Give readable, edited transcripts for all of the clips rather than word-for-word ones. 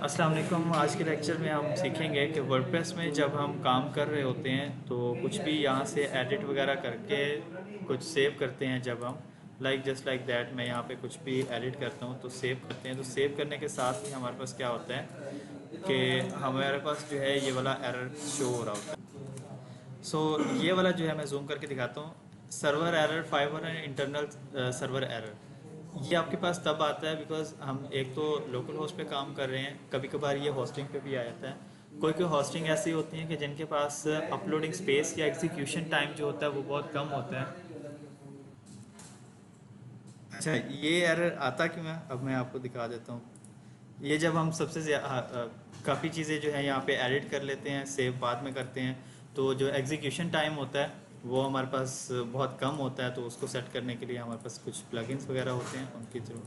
अस्सलाम वालेकुम। आज के लेक्चर में हम सीखेंगे कि वर्डप्रेस में जब हम काम कर रहे होते हैं तो कुछ भी यहाँ से एडिट वगैरह करके कुछ सेव करते हैं। जब हम जस्ट लाइक दैट मैं यहाँ पे कुछ भी एडिट करता हूँ तो सेव करते हैं। तो सेव करने के साथ ही हमारे पास क्या होता है कि हमारे पास जो है ये वाला एरर शो हो रहा होता है। ये वाला जो है मैं जूम करके दिखाता हूँ, server error 500 internal server error. ये आपके पास तब आता है बिकॉज हम एक तो लोकल होस्ट पे काम कर रहे हैं, कभी कभार ये होस्टिंग पे भी आ जाता है। कोई कोई होस्टिंग ऐसी होती है कि जिनके पास अपलोडिंग स्पेस या एग्जीक्यूशन टाइम जो होता है वो बहुत कम होता है। अच्छा, ये एरर आता क्यों है अब मैं आपको दिखा देता हूँ। ये जब हम काफ़ी चीज़ें जो है यहाँ पे एडिट कर लेते हैं, सेव बाद में करते हैं, तो जो एग्जीक्यूशन टाइम होता है वो हमारे पास बहुत कम होता है। तो उसको सेट करने के लिए हमारे पास कुछ प्लगइन्स वगैरह होते हैं, उनके थ्रू।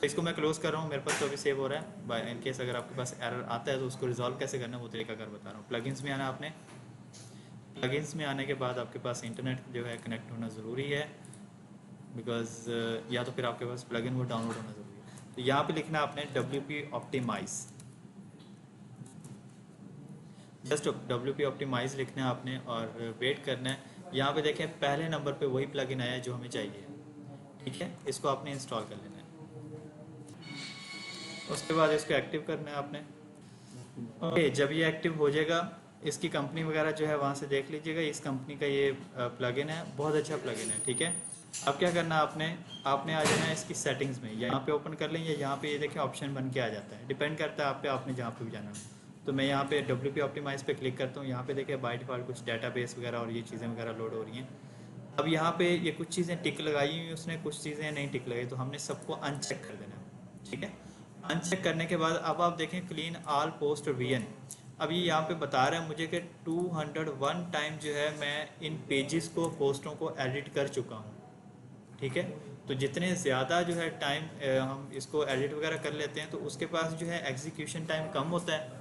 इसको मैं क्लोज़ कर रहा हूँ, मेरे पास तो अभी सेव हो रहा है। बाय इन केस अगर आपके पास एरर आता है तो उसको रिजॉल्व कैसे करना है वो तरीका कर बता रहा हूँ। प्लगइन्स में आना आपने, प्लगइन्स में आने के बाद आपके पास इंटरनेट जो है कनेक्ट होना ज़रूरी है बिकॉज या तो फिर आपके पास प्लगइन वो डाउनलोड होना ज़रूरी है। तो यहाँ पे लिखना आपने WP optimise, just WP optimise लिखना है आपने और वेट करना है। यहाँ पे देखें पहले नंबर पे वही प्लगइन आया है जो हमें चाहिए, ठीक है। इसको आपने इंस्टॉल कर लेना है, उसके बाद इसको एक्टिव करना है आपने। ओके, जब ये एक्टिव हो जाएगा, इसकी कंपनी वगैरह जो है वहाँ से देख लीजिएगा। इस कंपनी का ये प्लगइन है, बहुत अच्छा प्लगइन है, ठीक है। अब क्या करना है आपने आ जाना है इसकी सेटिंग्स में, यहाँ पे ओपन कर लें या यहाँ पे ये देखें ऑप्शन बन के आ जाता है, डिपेंड करता है आप पे, आपने जहाँ पे भी जाना है। तो मैं यहाँ पे WP ऑप्टिमाइज पे क्लिक करता हूँ। यहाँ पे देखिए बाय डिफ़ॉल्ट कुछ डेटाबेस वगैरह और ये चीज़ें वगैरह लोड हो रही हैं। अब यहाँ पे ये कुछ चीज़ें टिक लगाई हुई उसने, कुछ चीज़ें नहीं टिक लगाई, तो हमने सबको अनचेक कर देना है, ठीक है। अनचेक करने के बाद अब आप देखें क्लीन ऑल पोस्ट VN। अब ये यहाँ पे बता रहा है मुझे कि 201 टाइम जो है मैं इन पेजेस को, पोस्टों को एडिट कर चुका हूँ, ठीक है। तो जितने ज़्यादा जो है टाइम हम इसको एडिट वगैरह कर लेते हैं तो उसके पास जो है एग्जीक्यूशन टाइम कम होता है।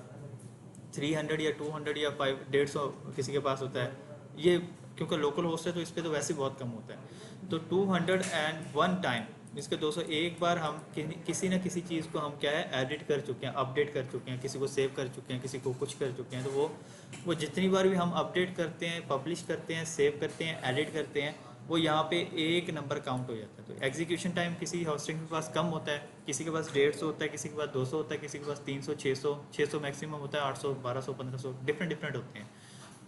300 या 200 या 150 किसी के पास होता है ये, क्योंकि लोकल होस्ट है तो इस पर तो वैसे बहुत कम होता है। तो 201 टाइम, इसके 201 बार हम किसी न किसी चीज़ को हम क्या है एडिट कर चुके हैं, अपडेट कर चुके हैं, किसी को सेव कर चुके हैं, किसी को कुछ कर चुके हैं। तो वो जितनी बार भी हम अपडेट करते हैं, पब्लिश करते हैं, सेव करते हैं, एडिट करते हैं, वो यहाँ पे एक नंबर काउंट हो जाता है। तो एग्जीक्यूशन टाइम किसी होस्टिंग के पास कम होता है, किसी के पास 150 होता है, किसी के पास 200 होता है, किसी के पास 300, 600 मैक्सिमम होता है, 800, 1200, 1500, डिफरेंट होते हैं।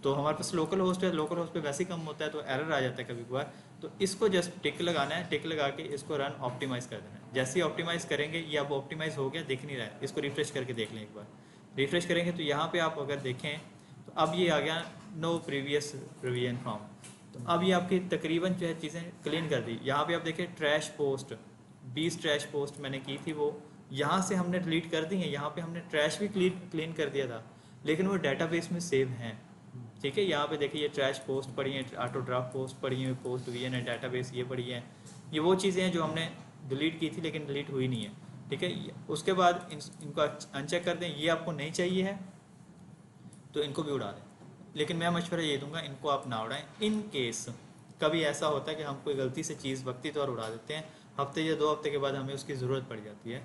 तो हमारे पास लोकल होस्ट है, लोकल होस्ट पे वैसे ही कम होता है तो एरर आ जाता है कभी कभार। तो इसको जस्ट टिक लगाना है, टिक लगा के इसको रन ऑप्टिमाइज कर देना है। जैसे ही ऑप्टिमाइज करेंगे ये अब ऑप्टिमाइज हो गया, दिख नहीं रहा है, इसको रिफ्रेश करके देख लें एक बार। रिफ्रेश करेंगे तो यहाँ पे आप अगर देखें तो अब ये आ गया नो प्रीवियस रिवीजन फॉर्म। तो अब ये आपकी तकरीबन जो है चीज़ें क्लीन कर दी। यहाँ पे आप देखें ट्रैश पोस्ट, 20 ट्रैश पोस्ट मैंने की थी, वो यहाँ से हमने डिलीट कर दी है। यहाँ पे हमने ट्रैश भी क्लीन कर दिया था, लेकिन वो डेटाबेस में सेव हैं, ठीक है। यहाँ पे देखिए ये ट्रैश पोस्ट पड़ी है, ऑटो ड्राफ्ट पोस्ट पड़ी है, पोस्ट VN है, डेटाबेस ये पड़ी है। ये वो चीज़ें हैं जो हमने डिलीट की थी लेकिन डिलीट हुई नहीं है, ठीक है। उसके बाद इनको अनचेक कर दें, ये आपको नहीं चाहिए है तो इनको भी उड़ा दें। लेकिन मैं मशवरा ये दूंगा इनको आप ना उड़ाएं। इन केस कभी ऐसा होता है कि हम कोई गलती से चीज़ वक्ती तौर उड़ा देते हैं, हफ्ते या 2 हफ्ते के बाद हमें उसकी ज़रूरत पड़ जाती है,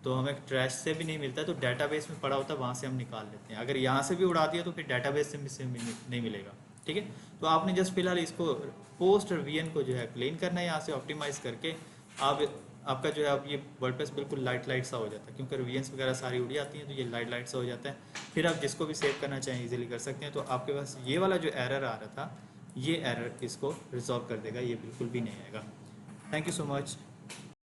तो हमें ट्रैश से भी नहीं मिलता, तो डेटाबेस में पड़ा होता है, वहाँ से हम निकाल लेते हैं। अगर यहाँ से भी उड़ा दिया तो फिर डेटाबेस से नहीं मिलेगा, ठीक है। तो आपने जस्ट फिलहाल इसको पोस्ट और VN को जो है क्लीन करना है, यहाँ से ऑप्टिमाइज़ करके आपका जो है अब ये वर्डप्रेस बिल्कुल लाइट सा हो जाता है, क्योंकि VNs वगैरह सारी उड़ जाती हैं तो ये लाइट सा हो जाता है। फिर आप जिसको भी सेव करना चाहें इजीली कर सकते हैं। तो आपके पास ये वाला जो एरर आ रहा था, ये एरर इसको रिजॉल्व कर देगा, ये बिल्कुल भी नहीं आएगा। Thank you so much.